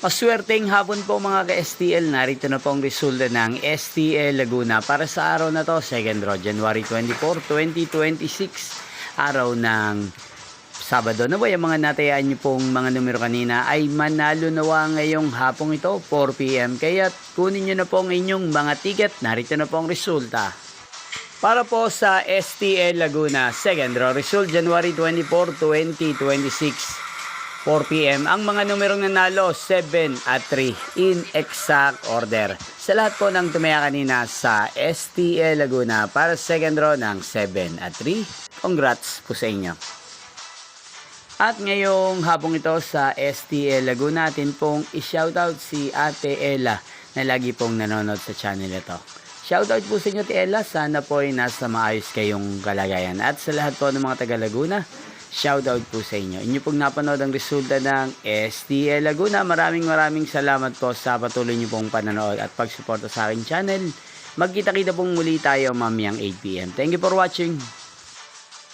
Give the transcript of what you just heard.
Maswerteng hapon po mga ka-STL. Narito na po ang resulta ng STL Laguna para sa araw na to, 2nd January 24, 2026. Araw ng Sabado na po. Yung mga natayaan nyo pong mga numero kanina ay manalo nawa ngayong hapong ito, 4 PM. Kaya kunin nyo na po ang inyong mga ticket. Narito na po ang resulta. Para po sa STL Laguna, 2nd result, January 24, 2026. 4 PM. Ang mga numerong nanalo, 7 at 3 in exact order. Sa lahat po ng tumaya kanina sa STL Laguna para sa second row ng 7 at 3, congrats po sa inyo. At ngayong hapong ito sa STL Laguna, natin pong i-shoutout si Ate Ella na lagi pong nanonood sa channel ito. Shoutout po sa inyo, Ate Ella. Sana po ay nasa maayos kayong kalagayan. At sa lahat po ng mga taga Laguna, shoutout po sa inyo. Inyo pong napanood ang resulta ng STL Laguna. Maraming salamat po sa patuloy nyo pong panonood at pagsuporta sa aking channel. Magkita-kita pong muli tayo mamayang 8 PM. Thank you for watching.